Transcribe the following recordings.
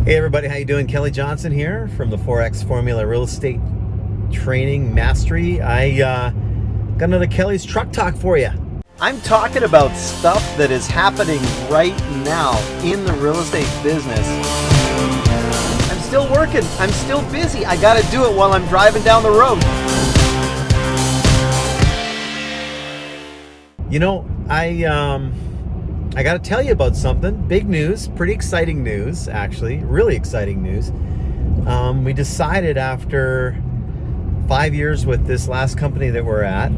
Hey everybody, how you doing? Kelly Johnston here from the Forex Formula Real Estate Training Mastery. I got another Kelly's Truck Talk for you. I'm talking about stuff that is happening right now in the real estate business. I'm still working. I'm still busy. I got to do it while I'm driving down the road. You know, I got to tell you about something. Big news, pretty exciting news, actually, really exciting news. We decided after 5 years with this last company that we're at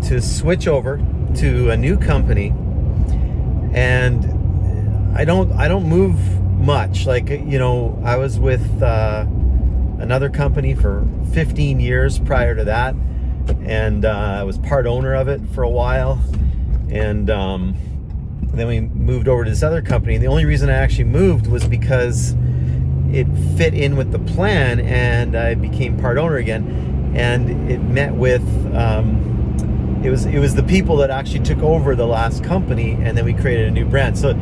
to switch over to a new company. And I don't move much. Like, you know, I was with another company for 15 years prior to that, and I was part owner of it for a while, and then we moved over to this other company. The only reason I actually moved was because it fit in with the plan, and I became part owner again. And it met with it was the people that actually took over the last company, and then we created a new brand. So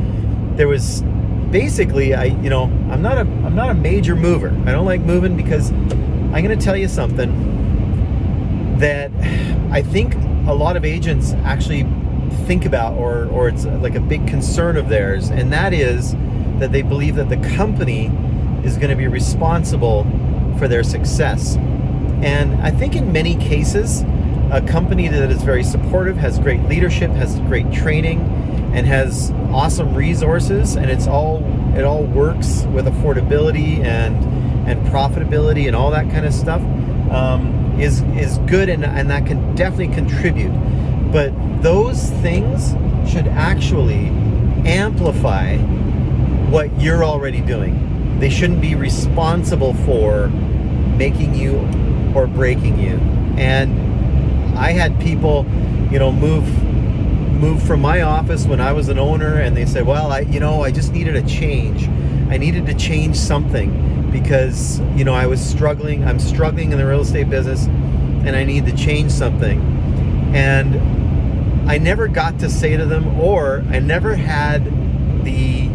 there was basically, I'm not a major mover. I don't like moving because I'm going to tell you something that I think a lot of agents actually think about, or it's like a big concern of theirs, and that is that they believe that the company is going to be responsible for their success. And I think in many cases, a company that is very supportive, has great leadership, has great training, and has awesome resources, and it all works with affordability and profitability and all that kind of stuff, is good, and that can definitely contribute. But those things should actually amplify what you're already doing. They shouldn't be responsible for making you or breaking you. And I had people, move from my office when I was an owner, and they said, well, I just needed a change. I needed to change something because, I'm struggling in the real estate business, and I need to change something. And I never got to say to them, or I never had the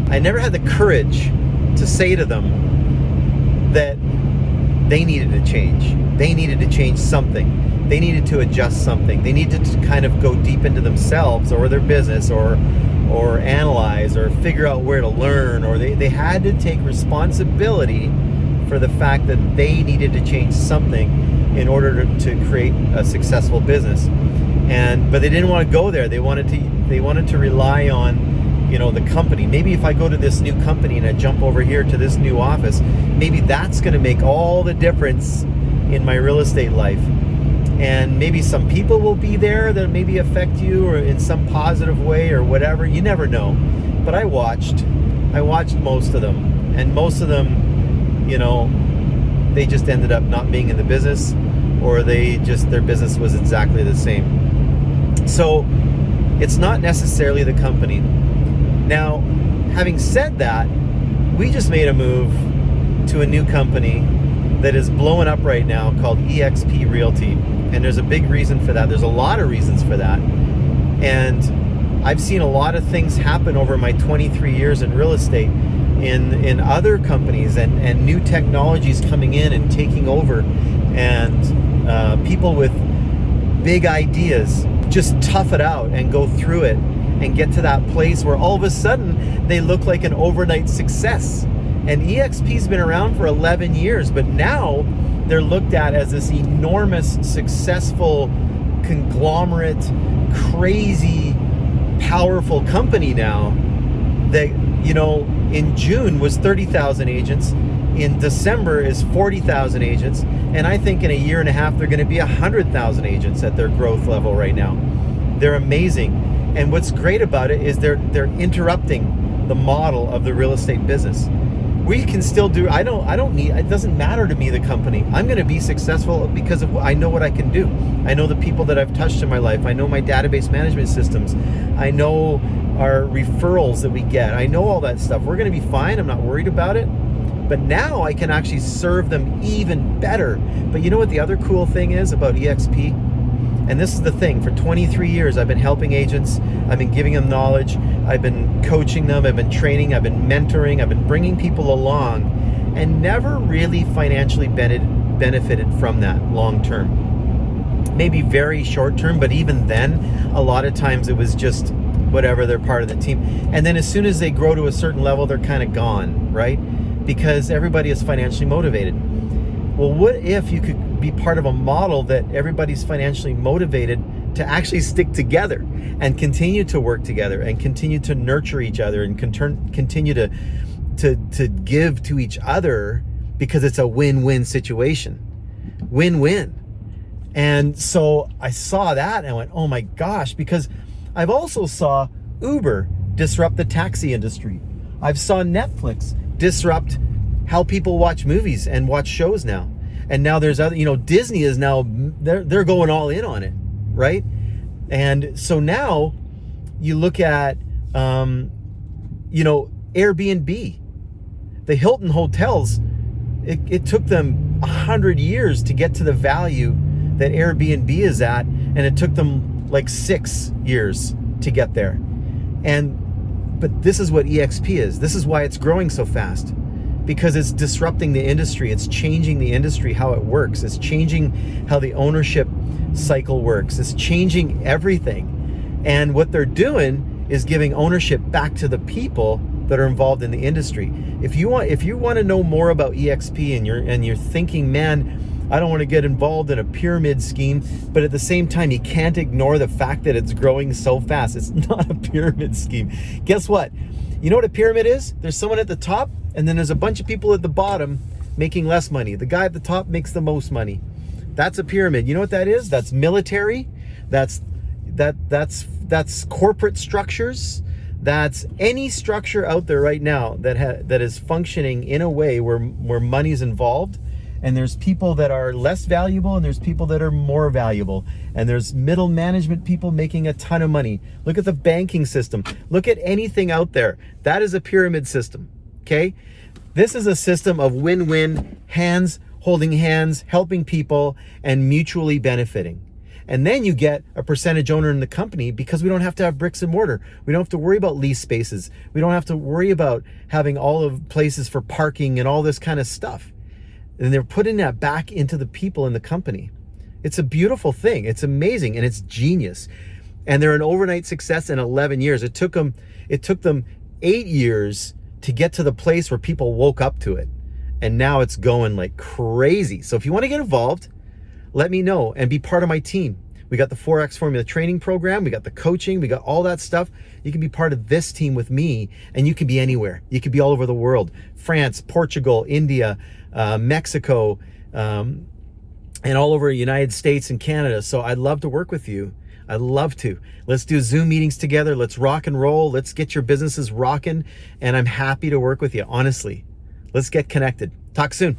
courage to say to them that they needed to change. They needed to change something. They needed to adjust something. They needed to kind of go deep into themselves or their business, or analyze, or figure out where to learn, or they had to take responsibility for the fact that they needed to change something in order to create a successful business. But they didn't want to go there. They wanted to rely on, the company. Maybe if I go to this new company and I jump over here to this new office, maybe that's going to make all the difference in my real estate life. And maybe some people will be there that maybe affect you, or in some positive way, or whatever. You never know. But I watched most of them, and most of them, they just ended up not being in the business, or their business was exactly the same. So it's not necessarily the company. Now, having said that, we just made a move to a new company that is blowing up right now called eXp Realty. And there's a big reason for that. There's a lot of reasons for that. And I've seen a lot of things happen over my 23 years in real estate in other companies, and new technologies coming in and taking over, and people with big ideas just tough it out and go through it and get to that place where all of a sudden they look like an overnight success. And eXp's been around for 11 years, but now they're looked at as this enormous, successful, conglomerate, crazy, powerful company now that, in June was 30,000 agents. In December is 40,000 agents. And I think in a year and a half, they're going to be 100,000 agents at their growth level right now. They're amazing. And what's great about it is they're interrupting the model of the real estate business. We can still do, I don't need, it doesn't matter to me, the company. I'm going to be successful because I know what I can do. I know the people that I've touched in my life. I know my database management systems. I know our referrals that we get. I know all that stuff. We're going to be fine. I'm not worried about it. But now I can actually serve them even better. But you know what the other cool thing is about eXp? And this is the thing, for 23 years, I've been helping agents. I've been giving them knowledge. I've been coaching them. I've been training. I've been mentoring. I've been bringing people along, and never really financially benefited from that long term. Maybe very short term, but even then, a lot of times it was just whatever, they're part of the team. And then as soon as they grow to a certain level, they're kind of gone, right? Because everybody is financially motivated. Well, what if you could be part of a model that everybody's financially motivated to actually stick together and continue to work together and continue to nurture each other and continue to give to each other, because it's a win-win situation. Win-win. And so I saw that and I went, oh my gosh, because I've also saw Uber disrupt the taxi industry. I've saw Netflix disrupt how people watch movies and watch shows now. And now there's other, Disney is now, they're going all in on it, right? And so now you look at, Airbnb, the Hilton hotels, it took them 100 years to get to the value that Airbnb is at, and it took them like 6 years to get there. But this is what eXp is. This is why it's growing so fast, because it's disrupting the industry. It's changing the industry, how it works. It's changing how the ownership cycle works. It's changing everything. And what they're doing is giving ownership back to the people that are involved in the industry. If you want to know more about eXp and you're thinking, man, I don't want to get involved in a pyramid scheme, but at the same time, you can't ignore the fact that it's growing so fast. It's not a pyramid scheme. Guess what? You know what a pyramid is? There's someone at the top, and then there's a bunch of people at the bottom making less money. The guy at the top makes the most money. That's a pyramid. You know what that is? That's military. That's corporate structures. That's any structure out there right now that is functioning in a way where money's involved. And there's people that are less valuable, and there's people that are more valuable. And there's middle management people making a ton of money. Look at the banking system. Look at anything out there. That is a pyramid system, okay? This is a system of win-win, hands holding hands, helping people, and mutually benefiting. And then you get a percentage owner in the company, because we don't have to have bricks and mortar. We don't have to worry about lease spaces. We don't have to worry about having all of places for parking and all this kind of stuff. And they're putting that back into the people in the company. It's a beautiful thing. It's amazing, and it's genius. And they're an overnight success in 11 years. It took them 8 years to get to the place where people woke up to it. And now it's going like crazy. So if you want to get involved, let me know and be part of my team. We got the 4X Formula training program. We got the coaching. We got all that stuff. You can be part of this team with me, and you can be anywhere. You can be all over the world. France, Portugal, India, Mexico, and all over the United States and Canada. So I'd love to work with you. I'd love to. Let's do Zoom meetings together. Let's rock and roll. Let's get your businesses rocking. And I'm happy to work with you, honestly. Let's get connected. Talk soon.